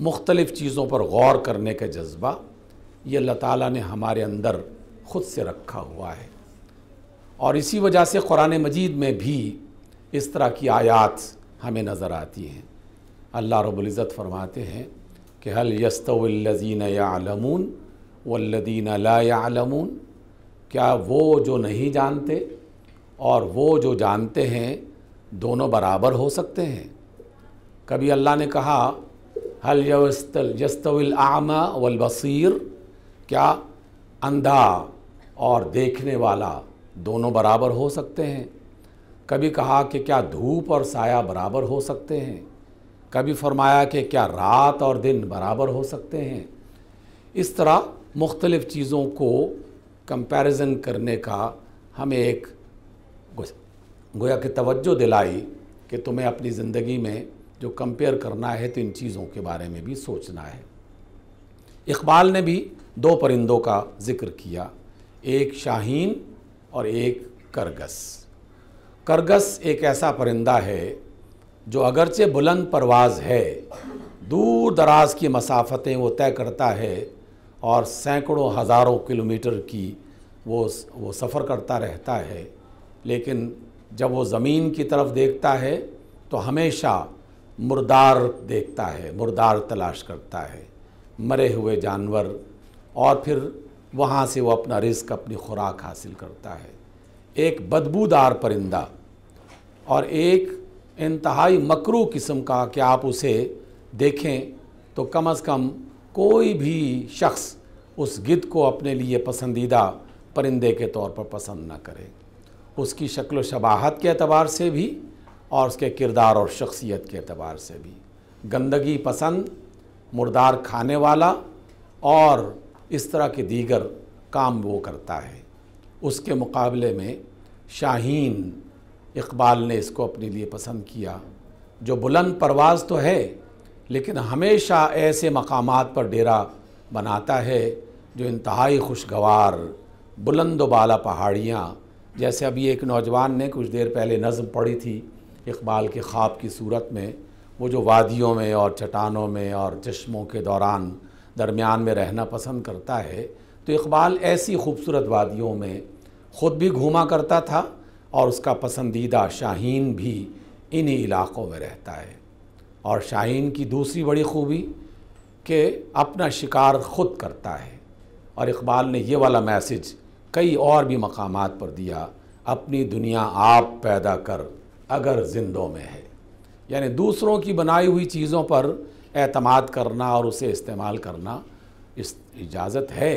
مختلف چیزوں پر غور کرنے کا جذبہ یہ اللہ تعالیٰ نے ہمارے اندر خود سے رکھا ہوا ہے، اور اسی وجہ سے قرآن مجید میں بھی اس طرح کی آیات ہمیں نظر آتی ہیں۔ اللہ رب العزت فرماتے ہیں کہ هل يستوي الذين يعلمون والذين لا يعلمون، کیا وہ جو نہیں جانتے اور وہ جو جانتے ہیں دونوں برابر ہو سکتے ہیں؟ کبھی اللہ نے کہا هل يستوي الأعمى والبصير، کیا اندھا اور دیکھنے والا دونوں برابر ہو سکتے ہیں؟ کبھی کہا کہ کیا دھوپ اور سایہ برابر ہو سکتے ہیں؟ کبھی فرمایا کہ کیا رات اور دن برابر ہو سکتے ہیں؟ اس طرح مختلف چیزوں کو کمپیریزن کرنے کا ہمیں ایک گویا کہ توجہ دلائی کہ تمہیں اپنی زندگی میں جو کمپیئر کرنا ہے تو ان چیزوں کے بارے میں بھی سوچنا ہے۔ اقبال نے بھی دو پرندوں کا ذکر کیا، ایک شاہین اور ایک کرگس۔ کرگس ایک ایسا پرندہ ہے جو اگرچہ بلند پرواز ہے، دور دراز کی مسافتیں وہ طے کرتا ہے اور سینکڑوں ہزاروں کلومیٹر کی وہ سفر کرتا رہتا ہے، لیکن جب وہ زمین کی طرف دیکھتا ہے تو ہمیشہ مردار دیکھتا ہے، مردار تلاش کرتا ہے، مرے ہوئے جانور، اور پھر وہاں سے وہ اپنا رزق، اپنی خوراک حاصل کرتا ہے۔ ایک بدبودار پرندہ اور ایک انتہائی مکروہ قسم کا کہ آپ اسے دیکھیں تو کم از کم کوئی بھی شخص اس گدھ کو اپنے لیے پسندیدہ پرندے کے طور پر پسند نہ کرے، اس کی شکل و شباہت کے اعتبار سے بھی اور اس کے کردار اور شخصیت کے اعتبار سے بھی۔ گندگی پسند، مردار کھانے والا اور اس طرح کے دیگر کام وہ کرتا ہے۔ اس کے مقابلے میں شاہین، اقبال نے اس کو اپنے لیے پسند کیا، جو بلند پرواز تو ہے لیکن ہمیشہ ایسے مقامات پر ڈیرا بناتا ہے جو انتہائی خوشگوار، بلند و بالا پہاڑیاں، جیسے ابھی ایک نوجوان نے کچھ دیر پہلے نظم پڑھی تھی اقبال کے خواب کی صورت میں، وہ جو وادیوں میں اور چٹانوں میں اور چشموں کے درمیان میں رہنا پسند کرتا ہے، تو اقبال ایسی خوبصورت وادیوں میں خود بھی گھوما کرتا تھا اور اس کا پسندیدہ شاہین بھی انہی علاقوں میں رہتا ہے۔ اور شاہین کی دوسری بڑی خوبی کہ اپنا شکار خود کرتا ہے، اور اقبال نے یہ والا میسج کئی اور بھی مقامات پر دیا، اپنی دنیا آپ پیدا کر اگر زندوں میں ہے، یعنی دوسروں کی بنائی ہوئی چیزوں پر اعتماد کرنا اور اسے استعمال کرنا اس اجازت ہے،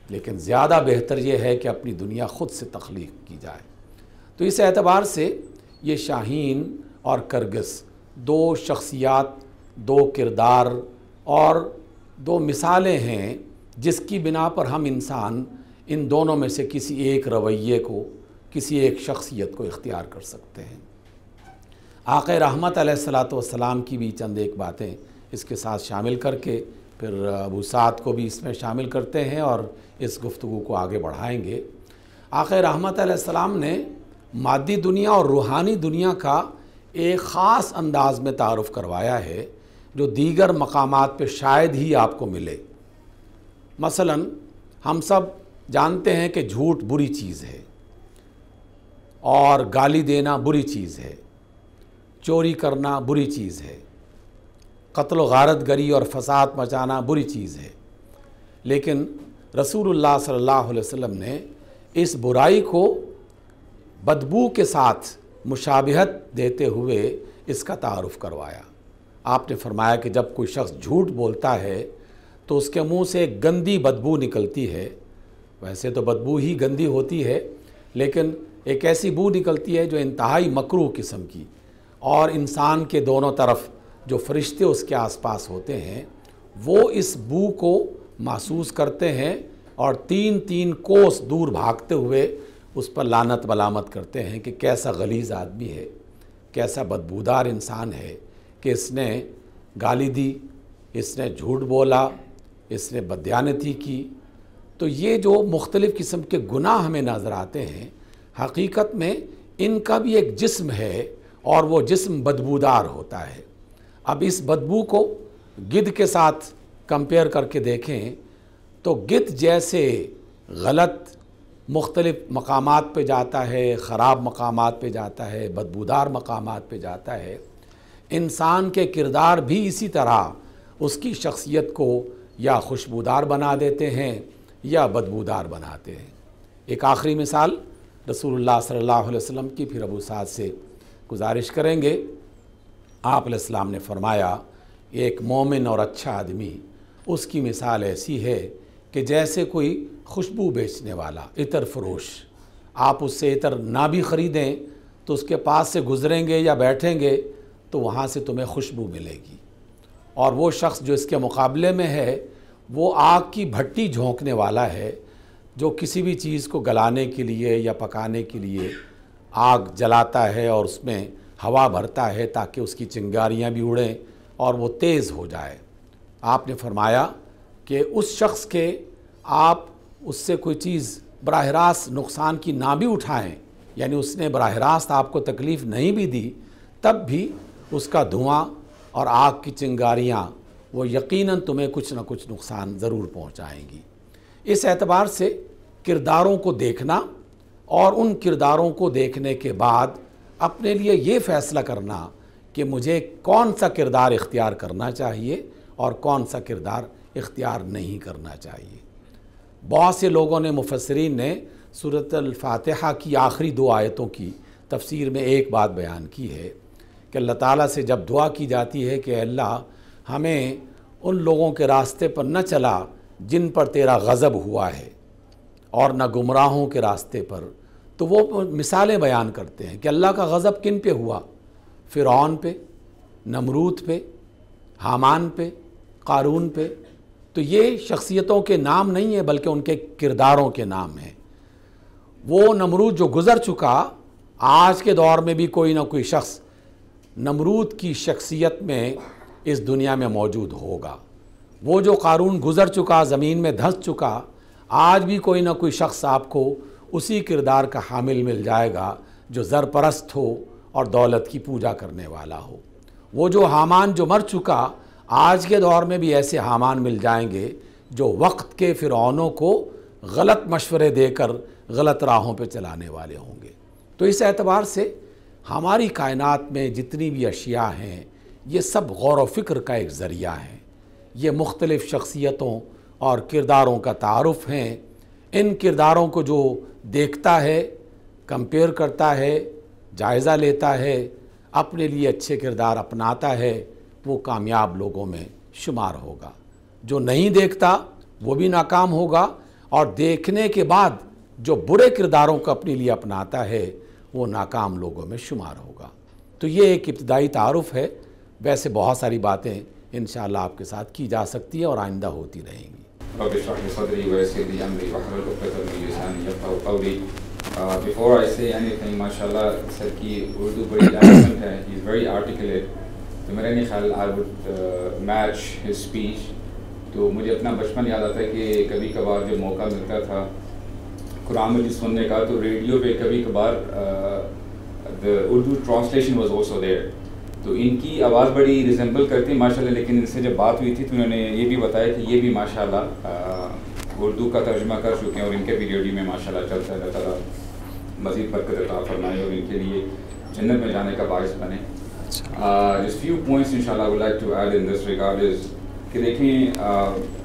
لیکن زیادہ بہتر یہ ہے کہ اپنی دنیا خود سے تخلیق کی جائے۔ تو اس اعتبار سے یہ شاہین اور کرگس دو شخصیات، دو کردار اور دو مثالیں ہیں جس کی بنا پر ہم انسان ان دونوں میں سے کسی ایک رویے کو، کسی ایک شخصیت کو اختیار کر سکتے ہیں۔ آقا رحمت علیہ السلام کی بھی چند ایک باتیں اس کے ساتھ شامل کر کے پھر ابو سعد کو بھی اس میں شامل کرتے ہیں اور اس گفتگو کو آگے بڑھائیں گے۔ آقا رحمت علیہ السلام نے مادی دنیا اور روحانی دنیا کا ایک خاص انداز میں تعارف کروایا ہے جو دیگر مقامات پہ شاید ہی آپ کو ملے۔ مثلا ہم سب جانتے ہیں کہ جھوٹ بری چیز ہے اور گالی دینا بری چیز ہے، چوری کرنا بری چیز ہے، قتل و غارت گری اور فساد مچانا بری چیز ہے، لیکن رسول اللہ صلی اللہ علیہ وسلم نے اس برائی کو بدبو کے ساتھ مشابہت دیتے ہوئے اس کا تعارف کروایا۔ آپ نے فرمایا کہ جب کوئی شخص جھوٹ بولتا ہے تو اس کے منہ سے ایک گندی بدبو نکلتی ہے، ویسے تو بدبو ہی گندی ہوتی ہے، لیکن ایک ایسی بو نکلتی ہے جو انتہائی مکروہ قسم کی، اور انسان کے دونوں طرف جو فرشتے اس کے آس پاس ہوتے ہیں وہ اس بو کو محسوس کرتے ہیں اور تین تین کوس دور بھاگتے ہوئے اس پر لعنت ملامت کرتے ہیں کہ کیسا غلیظ آدمی ہے، کیسا بدبودار انسان ہے کہ اس نے گالی دی، اس نے جھوٹ بولا، اس نے بددیانتی کی۔ تو یہ جو مختلف قسم کے گناہ ہمیں نظر آتے ہیں، حقیقت میں ان کا بھی ایک جسم ہے اور وہ جسم بدبودار ہوتا ہے۔ اب اس بدبو کو گدھ کے ساتھ کمپیئر کر کے دیکھیں تو گدھ جیسے غلط مختلف مقامات پہ جاتا ہے، خراب مقامات پہ جاتا ہے، بدبودار مقامات پہ جاتا ہے، انسان کے کردار بھی اسی طرح اس کی شخصیت کو یا خوشبودار بنا دیتے ہیں یا بدبودار بناتے ہیں۔ ایک آخری مثال رسول اللہ صلی اللہ علیہ وسلم کی، پھر ابو سعد سے گزارش کریں گے۔ آپ علیہ السلام نے فرمایا ایک مومن اور اچھا آدمی، اس کی مثال ایسی ہے کہ جیسے کوئی خوشبو بیچنے والا، عطر فروش، آپ اس سے عطر نہ بھی خریدیں تو اس کے پاس سے گزریں گے یا بیٹھیں گے تو وہاں سے تمہیں خوشبو ملے گی، اور وہ شخص جو اس کے مقابلے میں ہے وہ آگ کی بھٹی جھونکنے والا ہے، جو کسی بھی چیز کو گلانے کے لیے یا پکانے کے لیے آگ جلاتا ہے اور اس میں ہوا بھرتا ہے تاکہ اس کی چنگاریاں بھی اڑیں اور وہ تیز ہو جائے۔ آپ نے فرمایا کہ اس شخص کے آپ اس سے کوئی چیز براہ راست نقصان کی نہ بھی اٹھائیں، یعنی اس نے براہ راست آپ کو تکلیف نہیں بھی دی، تب بھی اس کا دھواں اور آگ کی چنگاریاں وہ یقیناً تمہیں کچھ نہ کچھ نقصان ضرور پہنچائیں گی۔ اس اعتبار سے کرداروں کو دیکھنا اور ان کرداروں کو دیکھنے کے بعد اپنے لیے یہ فیصلہ کرنا کہ مجھے کون سا کردار اختیار کرنا چاہیے اور کون سا کردار اختیار نہیں کرنا چاہیے۔ بہت سے لوگوں نے، مفسرین نے سورۃ الفاتحہ کی آخری 2 آیتوں کی تفسیر میں ایک بات بیان کی ہے کہ اللہ تعالیٰ سے جب دعا کی جاتی ہے کہ اللہ ہمیں ان لوگوں کے راستے پر نہ چلا جن پر تیرا غضب ہوا ہے اور نہ گمراہوں کے راستے پر، تو وہ مثالیں بیان کرتے ہیں کہ اللہ کا غضب کن پہ ہوا؟ فرعون پہ، نمرود پہ، حامان پہ، قارون پہ۔ تو یہ شخصیتوں کے نام نہیں ہیں بلکہ ان کے کرداروں کے نام ہیں۔ وہ نمرود جو گزر چکا، آج کے دور میں بھی کوئی نہ کوئی شخص نمرود کی شخصیت میں اس دنیا میں موجود ہوگا۔ وہ جو قارون گزر چکا، زمین میں دھنس چکا، آج بھی کوئی نہ کوئی شخص آپ کو اسی کردار کا حامل مل جائے گا جو زر پرست ہو اور دولت کی پوجا کرنے والا ہو۔ وہ جو حامان جو مر چکا، آج کے دور میں بھی ایسے حامان مل جائیں گے جو وقت کے فرعونوں کو غلط مشورے دے کر غلط راہوں پہ چلانے والے ہوں گے۔ تو اس اعتبار سے ہماری کائنات میں جتنی بھی اشیاء ہیں یہ سب غور و فکر کا ایک ذریعہ ہیں، یہ مختلف شخصیتوں اور کرداروں کا تعارف ہیں۔ ان کرداروں کو جو دیکھتا ہے، کمپیئر کرتا ہے، جائزہ لیتا ہے، اپنے لیے اچھے کردار اپناتا ہے، وہ کامیاب لوگوں میں شمار ہوگا۔ جو نہیں دیکھتا وہ بھی ناکام ہوگا، اور دیکھنے کے بعد جو برے کرداروں کو اپنے لیے اپناتا ہے وہ ناکام لوگوں میں شمار ہوگا۔ تو یہ ایک ابتدائی تعارف ہے۔ ویسے بہت ساری باتیں انشاءاللہ آپ کے ساتھ کی جا سکتی ہیں اور آئندہ ہوتی رہیں گی۔ Before I say anything, mashallah, sir کی اردو بڑی ایکسلنٹ ہے, he is very articulate. تو میرا نہیں خیال I would match his speech. تو مجھے اپنا بچپن یاد آتا ہے کہ کبھی کبھار جو موقع ملتا تھا قرآن مجید سننے کا تو ریڈیو پہ کبھی کبھار the Urdu translation was also there. تو ان کی آواز بڑی ریزمبل کرتی ماشاءاللہ, لیکن ان سے جب بات ہوئی تھی تو انہوں نے یہ بھی بتایا کہ یہ بھی ماشاءاللہ اردو کا ترجمہ کر چکے ہیں اور ان کے بھی ریڈیو میں ماشاءاللہ چلتا ہے. اللہ تعالیٰ مزید برکت عطا فرمائے اور ان کے لیے جنت میں جانے کا باعث بنے. Just few points inshallah I would like to add in this regard is کہ دیکھیں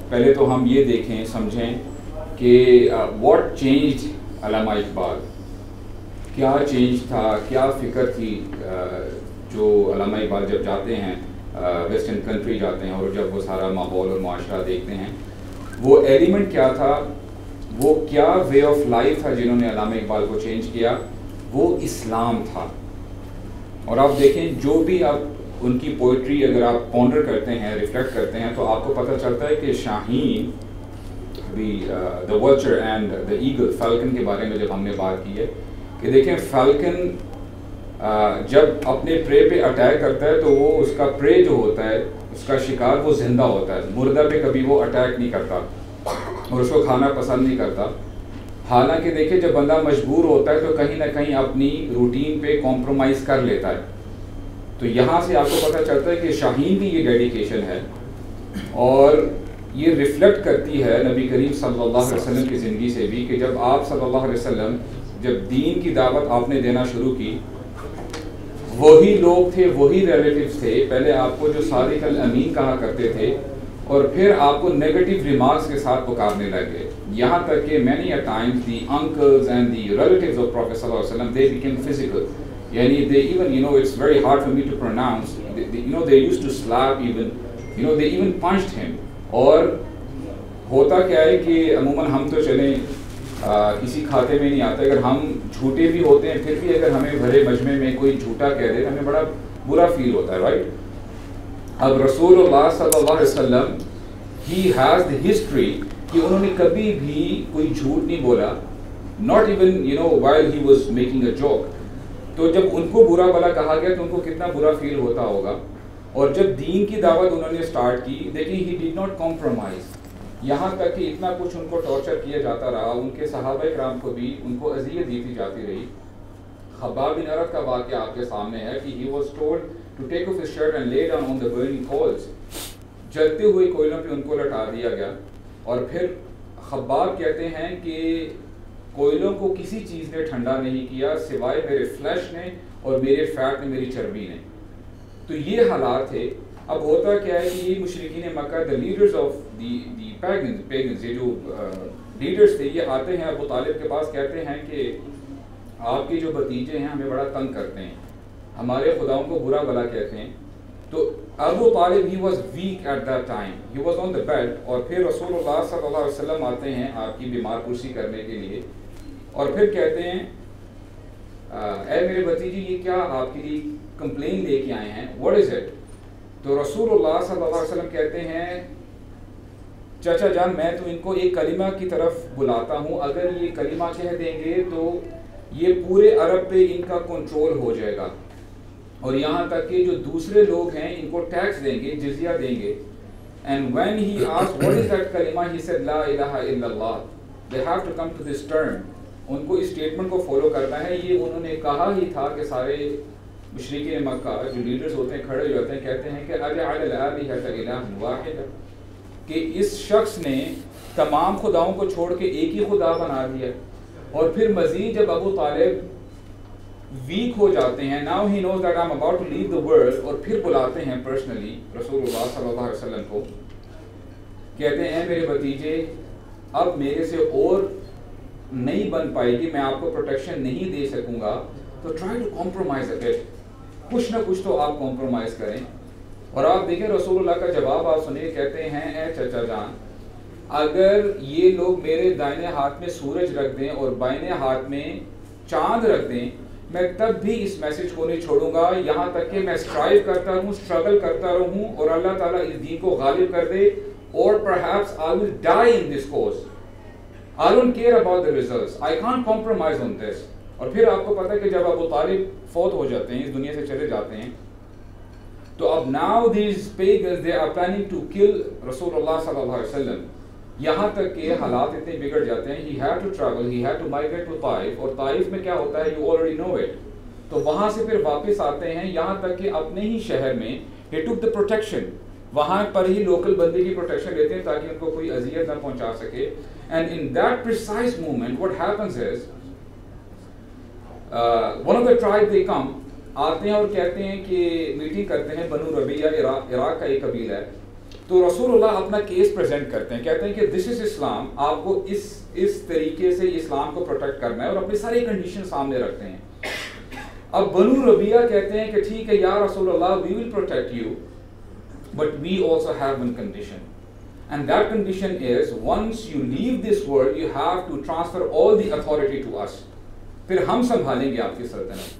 پہلے تو ہم یہ دیکھیں سمجھیں کہ what changed علامہ اقبال, کیا چینج تھا, کیا فکر تھی جو علامہ اقبال جب جاتے ہیں ویسٹرن کنٹری جاتے ہیں اور جب وہ سارا ماحول اور معاشرہ دیکھتے ہیں, وہ ایلیمنٹ کیا تھا, وہ کیا وے آف لائف تھا جنہوں نے علامہ اقبال کو چینج کیا, وہ اسلام تھا. اور آپ دیکھیں جو بھی آپ ان کی پوئٹری اگر آپ پونڈر کرتے ہیں, ریفلیکٹ کرتے ہیں, تو آپ کو پتہ چلتا ہے کہ شاہین, the vulture and the eagle, falcon کے بارے میں جب ہم نے بات کی ہے کہ دیکھیں فالکن جب اپنے پرے پہ اٹیک کرتا ہے تو وہ اس کا پرے جو ہوتا ہے, اس کا شکار, وہ زندہ ہوتا ہے, مردہ پہ کبھی وہ اٹیک نہیں کرتا اور اس کو کھانا پسند نہیں کرتا. حالانکہ دیکھیں جب بندہ مجبور ہوتا ہے تو کہیں نہ کہیں اپنی روٹین پہ کمپرومائز کر لیتا ہے. تو یہاں سے آپ کو پتہ چلتا ہے کہ شاہین کی یہ ڈیڈیکیشن ہے اور یہ ریفلیکٹ کرتی ہے نبی کریم صلی اللہ علیہ وسلم کی زندگی سے بھی کہ جب آپ صلی اللہ علیہ وسلم جب دین کی دعوت آپ نے دینا شروع کی، وہی لوگ تھے، وہی ریلیٹیوز تھے، پہلے آپ کو جو صادق الامین کہا کرتے تھے اور پھر آپ کو نیگیٹو ریمارکس کے ساتھ پکارنے لگے، یہاں تک کہ many a times the uncles and the relatives of Prophet صلی اللہ علیہ وسلم they became physical. یعنی they even, it's very hard for me to pronounce, they used to slap even, they even punched him. اور ہوتا کیا ہے کہ عموماً ہم تو چلیں کسی کھاتے میں نہیں آتے، اگر ہم جھوٹے بھی ہوتے ہیں پھر بھی اگر ہمیں بھرے مجمع میں کوئی جھوٹا کہہ دے ہمیں بڑا برا فیل ہوتا ہے، رائٹ؟ اب رسول اللہ صلی اللہ علیہ وسلم ہی ہیز دی ہسٹری کہ انہوں نے کبھی بھی کوئی جھوٹ نہیں بولا، not even while he was making a joke. تو جب ان کو برا بلا کہا گیا تو ان کو کتنا برا فیل ہوتا ہوگا. اور جب دین کی دعوت انہوں نے سٹارٹ کی، دیکھیں ہی ڈیڈ ناٹ کمپرومائز، یہاں تک کہ اتنا کچھ ان کو ٹارچر کیا جاتا رہا، ان کے صحابہ کرام کو بھی ان کو اذیت دی جاتی رہی. خباب بن عرب کا واقعہ آپ کے سامنے ہے کہ he was told to take off his shirt and lay down on the burning coals. جلتے ہوئے کوئلوں پہ ان کو لٹا دیا گیا. اور پھر خباب کہتے ہیں کہ کوئلوں کو کسی چیز نے ٹھنڈا نہیں کیا سوائے میرے فلیش نے اور میرے فیٹ نے، میری چربی نے. تو یہ حالات تھے. اب ہوتا کیا ہے کہ یہ مشرکین مکہ the leaders of the pagans یہ جو لیڈرز تھے یہ آتے ہیں ابو طالب کے پاس، کہتے ہیں کہ آپ کے جو بھتیجے ہیں ہمیں بڑا تنگ کرتے ہیں، ہمارے خداؤں کو برا بلا کہتے ہیں. تو ابو طالب he was weak at that time, he was on the bed. اور پھر رسول اللہ صلی اللہ علیہ وسلم آتے ہیں آپ کی بیمار پرسی کرنے کے لیے اور پھر کہتے ہیں اے میرے بھتیجے یہ کیا آپ کے لیے کمپلین لے کے آئے ہیں، what is it؟ تو رسول اللہ صلی اللہ علیہ وسلم کہتے ہیں چچا جان میں تو ان کو ایک کلمہ کی طرف بلاتا ہوں، اگر یہ کلمہ کہہ دیں گے تو یہ پورے عرب پہ ان کا کنٹرول ہو جائے گا، اور یہاں تک کہ جو دوسرے لوگ ہیں ان کو ٹیکس دیں گے، جزیہ دیں گے. And when he asked what is that کلمہ he said لا الہ الا اللہ. They have to come to this term. ان کو اس اسٹیٹمنٹ کو فالو کرنا ہے. یہ انہوں نے کہا ہی تھا کہ سارے مشرکین مکہ جو لیڈرز ہوتے ہیں کھڑے ہوتے ہیں، کہتے ہیں کہ اجعل الآلہۃ الہا واحدا، کہ اس شخص نے تمام خداؤں کو چھوڑ کے ایک ہی خدا بنا دیا. اور پھر مزید جب ابو طالب ویک ہو جاتے ہیں، now he knows that I'm about to leave the world، اور پھر بلاتے ہیں پرسنلی رسول اللہ صلی اللہ علیہ وسلم کو، کہتے ہیں اے میرے بھتیجے اب میرے سے اور نہیں بن پائے گی، میں آپ کو پروٹیکشن نہیں دے سکوں گا، تو try to compromise a bit، کچھ نہ کچھ تو آپ کمپرومائز کریں. اور آپ دیکھیں رسول اللہ کا جواب آپ سنیں، کہتے ہیں اے چچا جان اگر یہ لوگ میرے دائنے ہاتھ میں سورج رکھ دیں اور بائیں ہاتھ میں چاند رکھ دیں، میں تب بھی اس میسج کو نہیں چھوڑوں گا یہاں تک کہ میں اسٹرائیو کرتا رہوں، اسٹرگل کرتا رہوں اور اللہ تعالیٰ اس دین کو غالب کر دے، اور perhaps I will die in this cause. I don't care about the results. I can't compromise on this. اور پھر آپ کو پتہ ہے کہ جب ابو طالب فوت ہو جاتے ہیں، اس دنیا سے چلے جاتے ہیں، تو اب now these pagans they are planning to kill رسول اللہ صلی اللہ علیہ وسلم. یہاں تک کہ حالات اتنے بگڑ جاتے ہیں، he had to travel, he had to migrate to Taif, اور طائف میں کیا ہوتا ہے you already know it. تو وہاں سے پھر واپس آتے ہیں، یہاں تک کہ اپنے ہی شہر میں he took the protection، وہاں پر ہی لوکل بندے کی پروٹیکشن لیتے ہیں تاکہ ان کو کوئی اذیت نہ پہنچا سکے. And in that precise moment what happens is one of the tribe they come، آتے ہیں اور کہتے ہیں کہ میٹنگ کرتے ہیں، بنو ربیعہ عراق کا ایک قبیلہ ہے. تو رسول اللہ اپنا کیس پریزنٹ کرتے ہیں، کہتے ہیں کہ دس از اسلام، آپ کو اس طریقے سے اسلام کو پروٹیکٹ کرنا ہے، اور اپنی ساری کنڈیشن سامنے رکھتے ہیں. اب بنو ربیعہ کہتے ہیں کہ ٹھیک ہے یا رسول اللہ we will protect you but we also have one condition, and that condition is once you leave this world you have to transfer all the authority to us, پھر ہم سنبھالیں گے آپ کی سلطنت.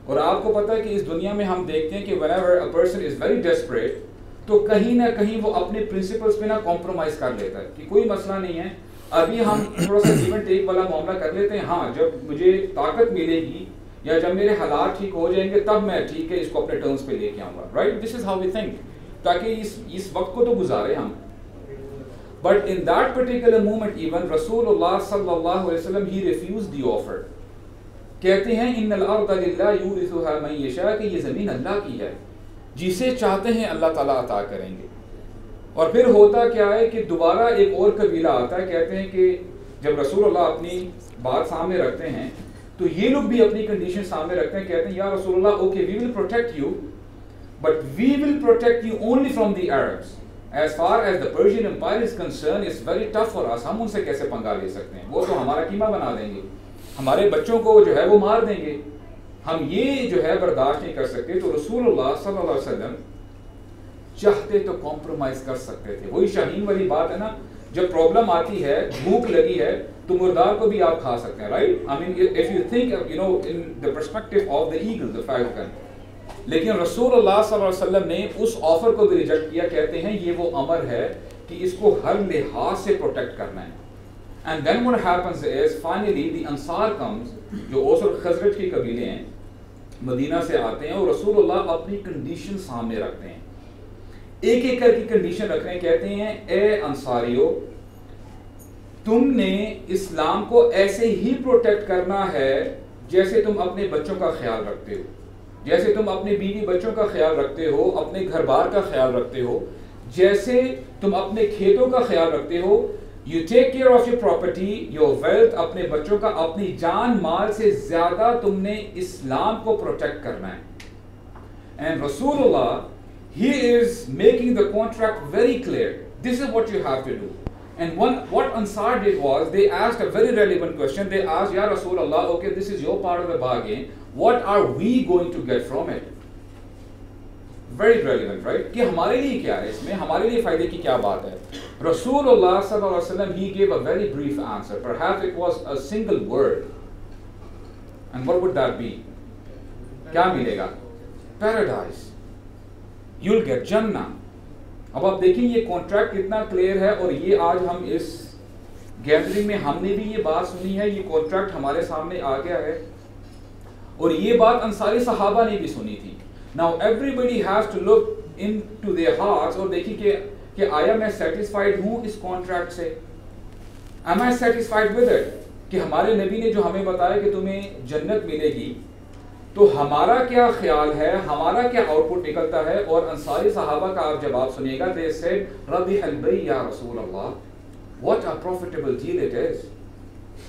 اور آپ کو پتہ ہے کہ اس دنیا میں ہم دیکھتے ہیں کہ whenever a person is very desperate تو کہیں نہ کہیں وہ اپنے پرنسپلز پہ نہ کمپرومائز کر لیتا ہے کہ کوئی مسئلہ نہیں ہے، ابھی ہم تھوڑا سا گیو اینڈ ٹیک والا معاملہ کر لیتے ہیں، ہاں جب مجھے طاقت ملے گی یا جب میرے حالات ٹھیک ہو جائیں گے تب میں ٹھیک ہے اس کو اپنے ٹرمز پہ لے کے آؤں گا، right? This is how we think, تاکہ اس وقت کو تو گزارے ہم. But in that particular moment even رسول اللہ صلی اللہ علیہ وسلم ہی ریفیوز دی آفر. کہتے ہیں ان الارض للہ یورثها من یشاء، کہ یہ زمین اللہ کی ہے، جسے چاہتے ہیں اللہ تعالیٰ عطا کریں گے. اور پھر ہوتا کیا ہے کہ دوبارہ ایک اور قبیلہ آتا ہے, کہتے ہیں کہ جب رسول اللہ اپنی بات سامنے رکھتے ہیں تو یہ لوگ بھی اپنی کنڈیشن سامنے رکھتے ہیں, کہتے ہیں یا رسول اللہ okay we will protect you but we will protect you only from the Arabs. As far as the Persian Empire is concerned, it's very tough for us. ہم ان سے کیسے پنگا لے سکتے ہیں, وہ تو ہمارا قیمہ بنا دیں گے, ہمارے بچوں کو جو ہے وہ مار دیں گے, ہم یہ جو ہے برداشت نہیں کر سکتے. تو رسول اللہ صلی اللہ علیہ وسلم چاہتے تو کمپرومائز کر سکتے تھے. وہی شاہین والی بات ہے نا, جب پرابلم آتی ہے, بھوک لگی ہے, تو مردار کو بھی آپ کھا سکتے ہیں, right. I mean if you think you know in the perspective of the eagle, the falcon. لیکن رسول اللہ صلی اللہ علیہ وسلم نے اس آفر کو بھی ریجیکٹ کیا, کہتے ہیں یہ وہ امر ہے کہ اس کو ہر لحاظ سے پروٹیکٹ کرنا ہے. And then what happens is finally the Ansar comes, جو اوس اور خزرج کے قبیلے ہیں, مدینہ سے آتے ہیں اور رسول اللہ اپنی کنڈیشن سامنے رکھتے ہیں, ایک ایک کر کی کنڈیشن رکھ رہے ہیں. کہتے ہیں اے انصاریو, تم نے اسلام کو ایسے ہی پروٹیکٹ کرنا ہے جیسے تم اپنے بچوں کا خیال رکھتے ہو, جیسے تم اپنے بیوی بچوں کا خیال رکھتے ہو, اپنے گھر بار کا خیال رکھتے ہو, جیسے تم اپنے کھیتوں کا خیال رکھتے ہو. You take care of your property, your wealth, اپنے بچوں کا, اپنی جان مال سے زیادہ تم نے اسلام کو پروٹیکٹ کرنا ہے. And رسول اللہ, he is making the contract very clear. This is what you have to do. And what Ansar did was, they asked a very relevant question. They asked, Ya Rasul Allah, okay, this is your part of the bargain. What are we going to get from it? Very relevant, right? کہ ہمارے لیے کیا ہے اس میں, ہمارے لیے فائدے کی کیا بات ہے. رسول اللہ صلی اللہ علیہ وسلم, he gave a very brief answer. Perhaps it was a single word. And what would that be? کیا ملے گا؟ Paradise. You'll get Jannah. اب آپ دیکھیں یہ کانٹریکٹ کتنا کلیئر ہے, اور یہ آج ہم اس گیدرنگ میں ہم نے بھی یہ بات سنی ہے, یہ کانٹریکٹ ہمارے سامنے آ گیا ہے, اور یہ بات انصاری صحابہ نے بھی سنی تھی. Now everybody has to look into their hearts اور دیکھیں کہ آیا میں سیٹسفائیڈ ہوں اس کانٹریکٹ سے, am I satisfied with it, کہ ہمارے نبی نے جو ہمیں بتایا کہ تمہیں جنت ملے گی, تو ہمارا کیا خیال ہے, ہمارا کیا آؤٹ پٹ نکلتا ہے. اور انصاری صحابہ کا آپ جواب سنیے گا, they said ربح البیع یا رسول اللہ, what a profitable deal it is.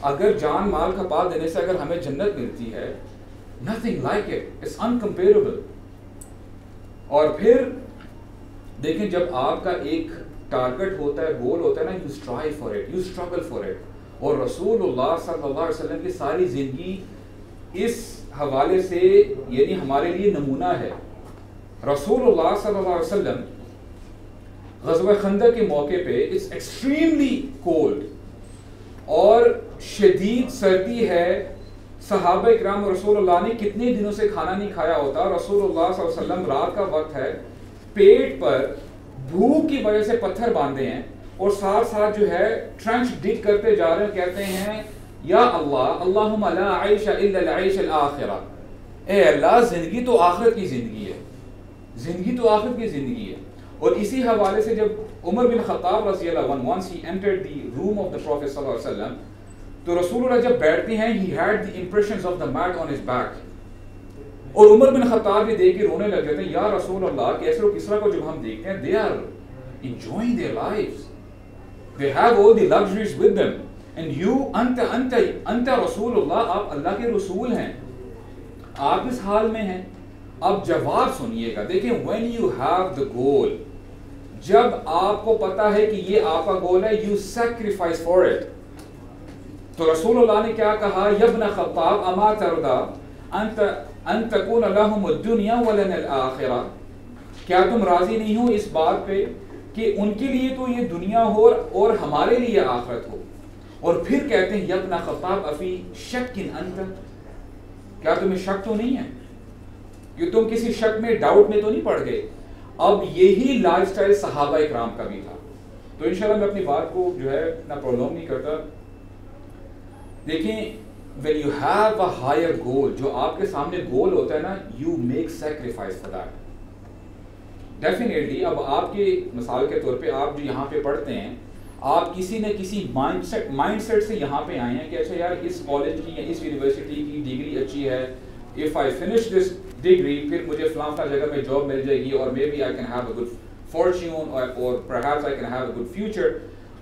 اگر جان مال کھپا دینے سے اگر ہمیں جنت ملتی ہے, nothing like it, it's uncomparable. اور پھر دیکھیں جب آپ کا ایک ٹارگٹ ہوتا ہے, گول ہوتا ہے نا, you strive for it, you struggle for it. اور رسول اللہ صلی اللہ علیہ وسلم کی ساری زندگی اس حوالے سے یعنی ہمارے لیے نمونہ ہے. رسول اللہ صلی اللہ علیہ وسلم غزوہ خندق کے موقع پہ it's extremely cold اور شدید سردی ہے, صحابہ اکرام رسول اللہ نے کتنے دنوں سے کھانا نہیں کھایا ہوتا. رسول اللہ صلی اللہ علیہ وسلم رات کا وقت ہے, پیٹ پر بھوک کی وجہ سے پتھر باندھے ہیں, اور ساتھ ساتھ جو ہے ٹرنچ ڈگ کرتے جا رہے ہیں, کہتے ہیں یا اللہ اللہم لا عیش الا العیش الاخرہ, اے اللہ زندگی تو آخرت کی زندگی ہے, زندگی تو آخرت کی زندگی ہے. اور اسی حوالے سے جب عمر بن خطاب رضی اللہ عنہ once he entered the room of the Prophet صلی اللہ علیہ وسلم, تو رسول اللہ جب بیٹھتے ہیں he had the impressions of the mat on his back, اور عمر بن خطاب بھی دیکھ کے رونے لگ جاتے ہیں, یا رسول اللہ کیسر و کسرا کو جب ہم دیکھتے ہیں they are enjoying their lives, they have all the luxuries with them, and you انت رسول اللہ, آپ اللہ کے رسول ہیں, آپ اس حال میں ہیں. اب جواب سنیے گا, دیکھیں when you have the goal, جب آپ کو پتا ہے کہ یہ آپ کا گول ہے, you sacrifice for it. تو رسول اللہ نے کیا کہا, یبن خطاب اما ترضى ان تکون لهم الدنیا ولنا الآخرہ, کیا تم راضی نہیں ہو اس بات پہ کہ ان کے لیے تو یہ دنیا ہو اور ہمارے لیے آخرت ہو. اور پھر کہتے ہیں یبن خطاب افی شک انت, کیا تمہیں شک تو نہیں ہے, کہ تم کسی شک میں ڈاؤٹ میں تو نہیں پڑ گئے. اب یہی لائف سٹائل صحابہ اکرام کا بھی تھا. تو انشاءاللہ میں اپنی بات کو جو ہے اتنا پرولونگ نہیں کرتا. دیکھیں when you have a higher goal, جو آپ کے سامنے گول ہوتا ہے نا, you make sacrifice for that. Definitely اب آپ کے مثال کے طور پہ آپ جو یہاں پہ پڑھتے ہیں, آپ کسی نہ کسی مائنڈ سیٹ سے یہاں پہ آئے ہیں کہ اچھا یار اس کالج کی یا اس یونیورسٹی کی ڈگری اچھی ہے, if I finish this degree پھر مجھے فلاں جگہ میں جاب مل جائے گی, اور maybe I can have a good fortune, or perhaps I can have a good future.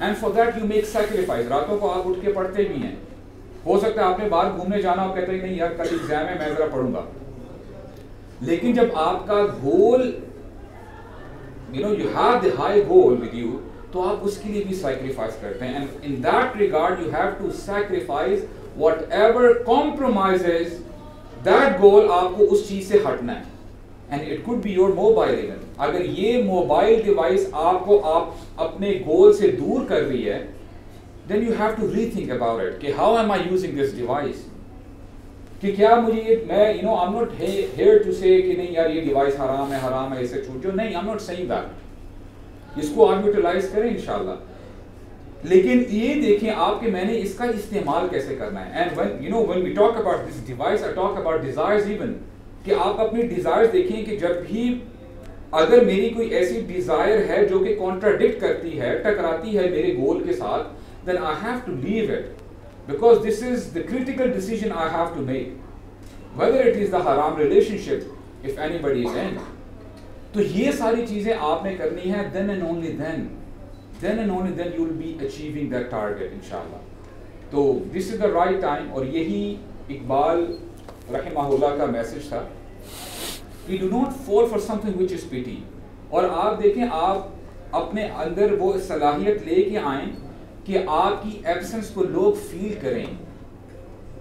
and for that you make sacrifice. راتوں کو آپ اٹھ کے پڑھتے بھی ہیں. ہو سکتا ہے آپ نے باہر گھومنے جانا اور کہتے ہیں نہیں یار کل ایگزام ہے میں ذرا پڑھوں گا. لیکن جب آپ کا گول you have the high goal with you, تو آپ اس کے لیے بھی sacrifice کرتے ہیں. And in that regard you have to sacrifice whatever compromises that goal. آپ کو اس چیز سے ہٹنا ہے. And it could be your mobile even. اگر یہ موبائل ڈیوائس آپ کو اپنے گول سے دور کر رہی ہے, then you have to rethink about it کہ how am I using this device, کہ کیا مجھے میں I'm not here to say کہ نہیں یار یہ ڈیوائس حرام ہے اسے چھوٹ جو, نہیں, I'm not saying that. اس کو آپ یوٹیلائز کریں انشاءاللہ. لیکن یہ دیکھیں آپ کہ میں نے اس کا استعمال کیسے کرنا ہے. And when we talk about this device, I talk about desires even, کہ آپ اپنی ڈیزائر دیکھیں کہ جب بھی اگر میری کوئی ایسی ڈیزائر ہے جو کہ کانٹراڈکٹ کرتی ہے, ٹکراتی ہے میرے گول کے ساتھ, then I have to leave it, because this is the critical decision I have to make, whether it is the haram relationship if anybody is in. تو یہ ساری چیزیں آپ نے کرنی ہے, then and only then you will be achieving that target انشاءاللہ. تو this is the right time, اور یہی اقبال رحمہ اللہ کا میسج تھا کہ do not fall for something which is pity. اور آپ دیکھیں آپ اپنے اندر وہ صلاحیت لے کے آئیں کہ آپ کی ایبسنس کو لوگ فیل کریں,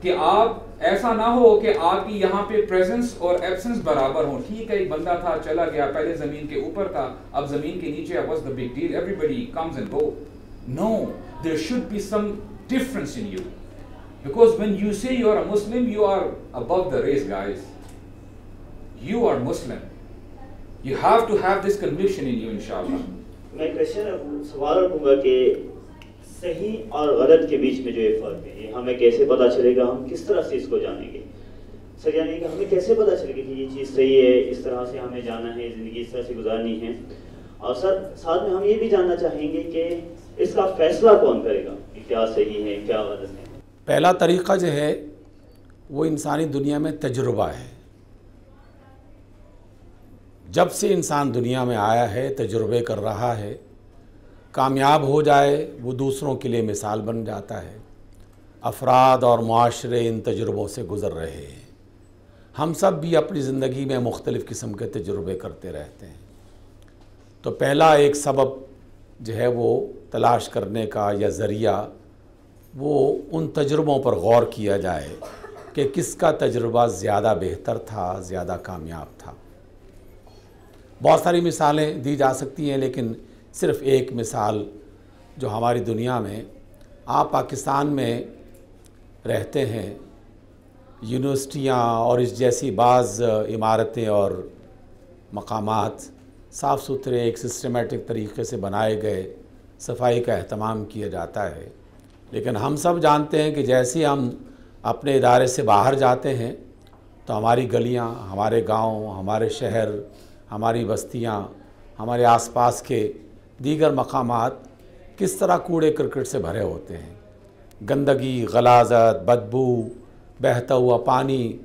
کہ آپ ایسا نہ ہو کہ آپ کی یہاں پہ پریزنس اور ایبسنس برابر ہوں. ٹھیک ہے ایک بندہ تھا چلا گیا, پہلے زمین کے اوپر تھا اب زمین کے نیچے, what's the big deal, everybody comes and go. No, there should be some difference in you. Because when you say you are a Muslim, you are above the race, guys. You are Muslim. You have to have this conviction in you, inshallah. میں question سوال رکھوں گا کہ صحیح اور غلط کے بیچ میں جو یہ فرق ہے, یہ ہمیں کیسے پتہ چلے گا, ہم کس طرح سے اس کو جانیں گے؟ سر یعنی کہ ہمیں کیسے پتہ چلے گا کہ یہ چیز صحیح ہے, اس طرح سے ہمیں جانا ہے, زندگی اس طرح سے گزارنی ہے؟ اور سر ساتھ میں ہم یہ بھی جاننا چاہیں گے کہ اس کا فیصلہ کون کرے گا کہ کیا صحیح ہے کیا غلط ہے؟ پہلا طریقہ جو ہے وہ انسانی دنیا میں تجربہ ہے. جب سے انسان دنیا میں آیا ہے تجربے کر رہا ہے, کامیاب ہو جائے وہ دوسروں کے لیے مثال بن جاتا ہے. افراد اور معاشرے ان تجربوں سے گزر رہے ہیں. ہم سب بھی اپنی زندگی میں مختلف قسم کے تجربے کرتے رہتے ہیں. تو پہلا ایک سبب جو ہے وہ تلاش کرنے کا یا ذریعہ, وہ ان تجربوں پر غور کیا جائے کہ کس کا تجربہ زیادہ بہتر تھا, زیادہ کامیاب تھا. بہت ساری مثالیں دی جا سکتی ہیں, لیکن صرف ایک مثال جو ہماری دنیا میں, آپ پاکستان میں رہتے ہیں, یونیورسٹیاں اور اس جیسی بعض عمارتیں اور مقامات صاف ستھرے ایک سسٹمیٹک طریقے سے بنائے گئے, صفائی کا اہتمام کیا جاتا ہے. لیکن ہم سب جانتے ہیں کہ جیسے ہم اپنے ادارے سے باہر جاتے ہیں تو ہماری گلیاں, ہمارے گاؤں, ہمارے شہر, ہماری بستیاں, ہمارے آس پاس کے دیگر مقامات کس طرح کوڑے کرکٹ سے بھرے ہوتے ہیں. گندگی, غلاظت, بدبو, بہتا ہوا پانی,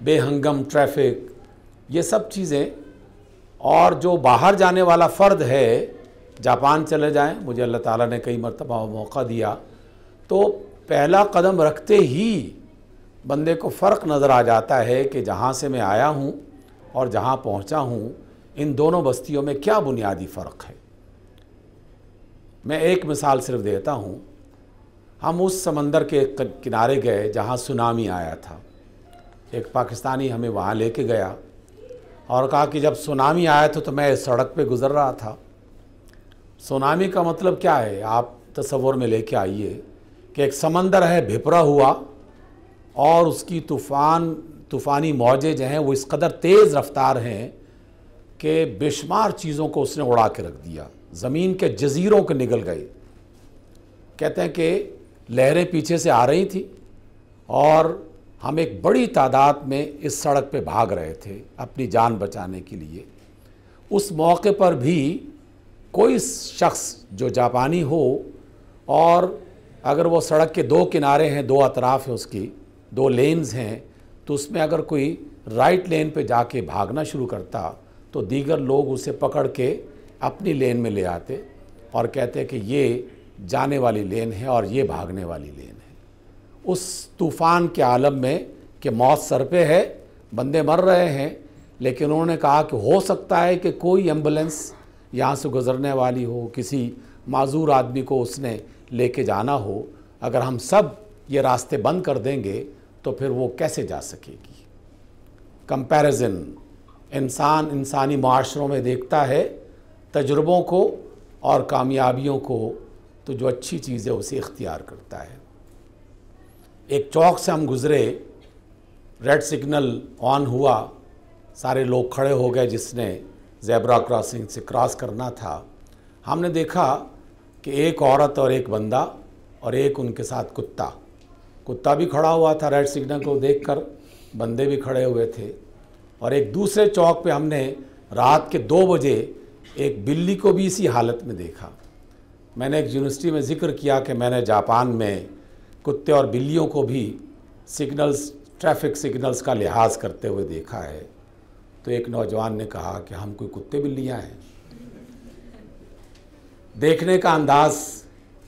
بے ہنگم ٹریفک, یہ سب چیزیں. اور جو باہر جانے والا فرد ہے, جاپان چلے جائیں, مجھے اللہ تعالیٰ نے کئی مرتبہ موقع دیا, تو پہلا قدم رکھتے ہی بندے کو فرق نظر آ جاتا ہے کہ جہاں سے میں آیا ہوں اور جہاں پہنچا ہوں ان دونوں بستیوں میں کیا بنیادی فرق ہے. میں ایک مثال صرف دیتا ہوں. ہم اس سمندر کے کنارے گئے جہاں سونامی آیا تھا. ایک پاکستانی ہمیں وہاں لے کے گیا اور کہا کہ جب سونامی آیا تھا تو میں اس سڑک پہ گزر رہا تھا. سونامی کا مطلب کیا ہے, آپ تصور میں لے کے آئیے کہ ایک سمندر ہے بھپرا ہوا اور اس کی طوفانی موجیں جو ہیں وہ اس قدر تیز رفتار ہیں کہ بے شمار چیزوں کو اس نے اڑا کے رکھ دیا, زمین کے جزیروں کے نگل گئے. کہتے ہیں کہ لہریں پیچھے سے آ رہی تھیں اور ہم ایک بڑی تعداد میں اس سڑک پہ بھاگ رہے تھے اپنی جان بچانے کے لیے. اس موقع پر بھی کوئی شخص جو جاپانی ہو اور اگر وہ سڑک کے دو کنارے ہیں, دو اطراف ہیں, اس کی دو لینز ہیں, تو اس میں اگر کوئی رائٹ لین پہ جا کے بھاگنا شروع کرتا تو دیگر لوگ اسے پکڑ کے اپنی لین میں لے آتے اور کہتے کہ یہ جانے والی لین ہے اور یہ بھاگنے والی لین ہے۔ اس طوفان کے عالم میں کہ موت سر پہ ہے، بندے مر رہے ہیں، لیکن انہوں نے کہا کہ ہو سکتا ہے کہ کوئی ایمبولینس یہاں سے گزرنے والی ہو، کسی معذور آدمی کو اس نے لے کے جانا ہو، اگر ہم سب یہ راستے بند کر دیں گے تو پھر وہ کیسے جا سکے گی۔ کمپیریزن انسانی معاشروں میں دیکھتا ہے تجربوں کو اور کامیابیوں کو، تو جو اچھی چیز ہے اسے اختیار کرتا ہے۔ ایک چوک سے ہم گزرے، ریڈ سگنل آن ہوا، سارے لوگ کھڑے ہو گئے جس نے زیبرا کراسنگ سے کراس کرنا تھا۔ ہم نے دیکھا کہ ایک عورت اور ایک بندہ اور ایک ان کے ساتھ کتا بھی کھڑا ہوا تھا ریڈ سگنل کو دیکھ کر، بندے بھی کھڑے ہوئے تھے۔ اور ایک دوسرے چوک پہ ہم نے رات کے 2 بجے ایک بلی کو بھی اسی حالت میں دیکھا۔ میں نے ایک یونیورسٹی میں ذکر کیا کہ میں نے جاپان میں کتے اور بلیوں کو بھی ٹریفک سگنلز کا لحاظ کرتے ہوئے دیکھا ہے۔ تو ایک نوجوان نے کہا کہ ہم کوئی کتے بلیاں ہیں۔ دیکھنے کا انداز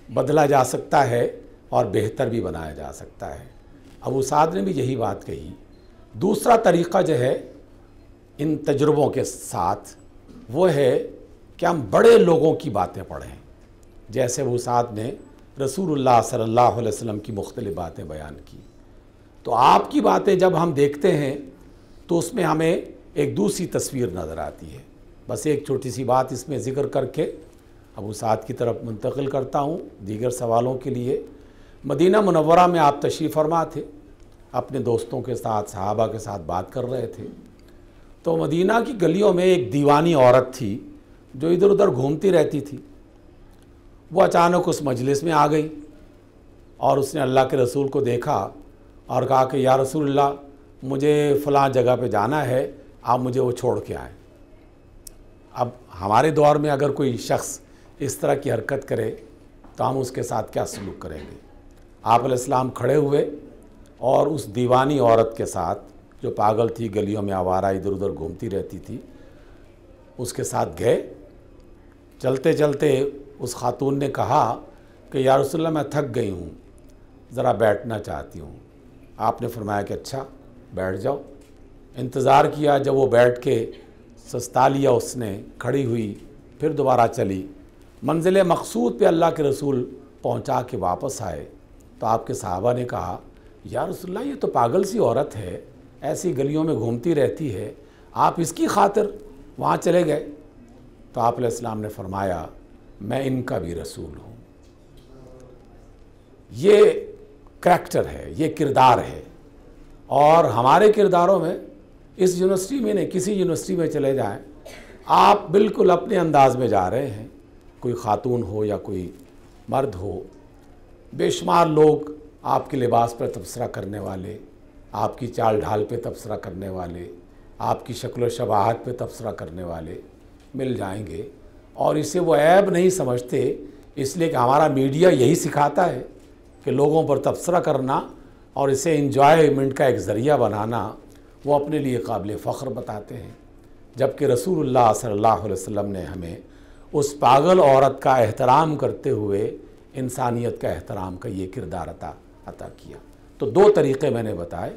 بدلا جا سکتا ہے اور بہتر بھی بنایا جا سکتا ہے۔ ابو سعد نے بھی یہی بات کہی۔ دوسرا طریقہ جو ہے ان تجربوں کے ساتھ وہ ہے کہ ہم بڑے لوگوں کی باتیں پڑھیں، جیسے ابو سعد نے رسول اللہ صلی اللہ علیہ وسلم کی مختلف باتیں بیان کی۔ تو آپ کی باتیں جب ہم دیکھتے ہیں تو اس میں ہمیں ایک دوسری تصویر نظر آتی ہے۔ بس ایک چھوٹی سی بات اس میں ذکر کر کے ابو سعد کی طرف منتقل کرتا ہوں دیگر سوالوں کے لیے۔ مدینہ منورہ میں آپ تشریف فرما تھے، اپنے دوستوں کے ساتھ، صحابہ کے ساتھ بات کر رہے تھے، تو مدینہ کی گلیوں میں ایک دیوانی عورت تھی جو ادھر ادھر گھومتی رہتی تھی۔ وہ اچانک اس مجلس میں آ گئی اور اس نے اللہ کے رسول کو دیکھا اور کہا کہ یا رسول اللہ، مجھے فلاں جگہ پہ جانا ہے، آپ مجھے وہ چھوڑ کے آئیں۔ اب ہمارے دور میں اگر کوئی شخص اس طرح کی حرکت کرے تو ہم اس کے ساتھ کیا سلوک کریں گے؟ آپ علیہ السلام کھڑے ہوئے اور اس دیوانی عورت کے ساتھ جو پاگل تھی، گلیوں میں آوارہ ادھر ادھر گھومتی رہتی تھی، اس کے ساتھ گئے۔ چلتے چلتے اس خاتون نے کہا کہ یا رسول اللہ، میں تھک گئی ہوں، ذرا بیٹھنا چاہتی ہوں۔ آپ نے فرمایا کہ اچھا بیٹھ جاؤ۔ انتظار کیا، جب وہ بیٹھ کے سستا لیا اس نے، کھڑی ہوئی، پھر دوبارہ چلی۔ منزل مقصود پہ اللہ کے رسول پہنچا کے واپس آئے تو آپ کے صحابہ نے کہا یا رسول اللہ، یہ تو پاگل سی عورت ہے، ایسی گلیوں میں گھومتی رہتی ہے، آپ اس کی خاطر وہاں چلے گئے؟ تو آپ علیہ السلام نے فرمایا میں ان کا بھی رسول ہوں۔ یہ کریکٹر ہے، یہ کردار ہے، اور ہمارے کرداروں میں اس یونیورسٹی میں نہیں، کسی یونیورسٹی میں چلے جائیں، آپ بالکل اپنے انداز میں جا رہے ہیں، کوئی خاتون ہو یا کوئی مرد ہو، بے شمار لوگ آپ کے لباس پر تبصرہ کرنے والے، آپ کی چال ڈھال پہ تبصرہ کرنے والے، آپ کی شکل و شباہت پہ تبصرہ کرنے والے مل جائیں گے، اور اسے وہ عیب نہیں سمجھتے، اس لیے کہ ہمارا میڈیا یہی سکھاتا ہے کہ لوگوں پر تبصرہ کرنا اور اسے انجوائمنٹ کا ایک ذریعہ بنانا وہ اپنے لیے قابل فخر بتاتے ہیں، جبکہ رسول اللہ صلی اللہ علیہ وسلم نے ہمیں اس پاگل عورت کا احترام کرتے ہوئے انسانیت کا احترام کا یہ کردار عطا کیا۔ تو 2 طریقے میں نے بتائے،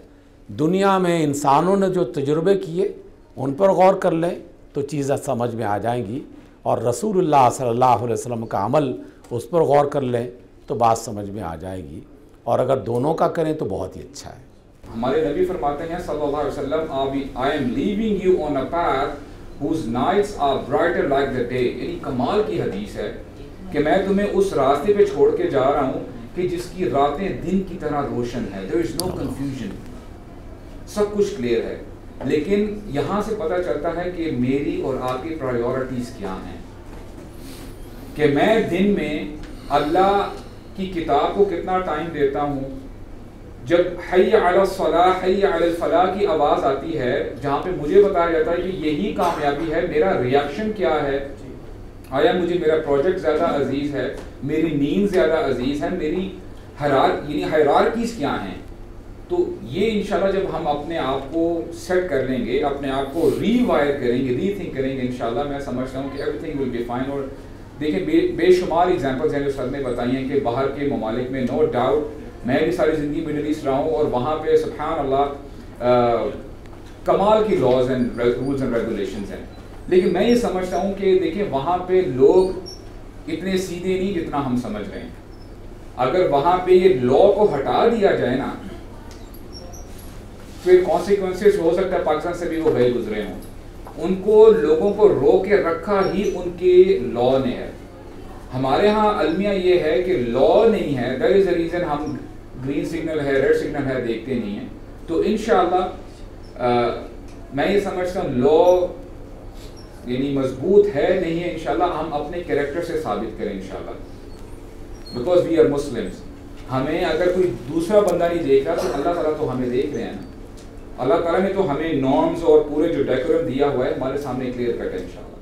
دنیا میں انسانوں نے جو تجربے کیے ان پر غور کر لیں تو چیزیں سمجھ میں آ جائیں گی، اور رسول اللہ صلی اللہ علیہ وسلم کا عمل اس پر غور کر لیں تو بات سمجھ میں آ جائے گی، اور اگر دونوں کا کریں تو بہت ہی اچھا ہے۔ ہمارے نبی فرماتے ہیں صلی اللہ علیہ وسلم I am leaving you on a path whose nights are brighter like the day، یعنی کمال کی حدیث ہے کہ میں تمہیں اس راستے پہ چھوڑ کے جا رہا ہوں کہ جس کی راتیں دن کی طرح روشن ہے، there is no confusion، سب کچھ کلیئر ہے۔ لیکن یہاں سے پتہ چلتا ہے کہ میری اور آپ کی پرائیورٹیز کیا ہیں، کہ میں دن میں اللہ کی کتاب کو کتنا ٹائم دیتا ہوں۔ جب حی علی الصلاح حی علی الفلاح کی آواز آتی ہے جہاں پہ مجھے بتایا جاتا ہے کہ یہی کامیابی ہے، میرا ریاکشن کیا ہے؟ آیا مجھے میرا پروجیکٹ زیادہ عزیز ہے، میری نیند زیادہ عزیز ہے، میری ہائرارکیز کیا ہیں؟ تو یہ انشاءاللہ جب ہم اپنے آپ کو سیٹ کر لیں گے, اپنے آپ کو ری وائر کریں گے, ری تھنک کریں گے, انشاءاللہ میں سمجھتا ہوں کہ everything will be fine. اور دیکھیں بے شمار ایگزامپلز ہیں جو سر نے بتائی ہیں کہ باہر کے ممالک میں نو ڈاؤٹ میں بھی ساری زندگی مڈل ایسٹ رہا ہوں, اور وہاں پہ سبحان اللہ کمال کی laws and rules and regulations ہیں. لیکن میں یہ سمجھتا ہوں کہ دیکھیں وہاں پہ لوگ اتنے سیدھے نہیں جتنا ہم سمجھ رہے ہیں. اگر وہاں پہ یہ لا کو ہٹا دیا جائے نا, پھر کانسیکوینسز ہو سکتا ہے پاکستان سے بھی وہ گئے گزرے ہوں. ان کو لوگوں کو رو کے رکھا ہی ان کے لا نے ہے. ہمارے ہاں المیہ یہ ہے کہ لا نہیں ہے, دیٹ از اے ریزن ہم گرین سگنل ہے, ریڈ سگنل ہے دیکھتے نہیں ہیں. تو انشاءاللہ میں یہ سمجھتا ہوں لا یعنی مضبوط ہے نہیں ہے, انشاءاللہ ہم اپنے کریکٹر سے ثابت کریں انشاءاللہ, بیکاز وی آر مسلمس. ہمیں اگر کوئی دوسرا بندہ نہیں دیکھ رہا تو اللہ تعالیٰ تو ہمیں دیکھ رہے ہیں نا. اللہ تعالیٰ نے تو ہمیں نارمز اور پورے جو ڈیکورم دیا ہوا ہے ہمارے سامنے کلیئر کٹ ہے انشاءاللہ.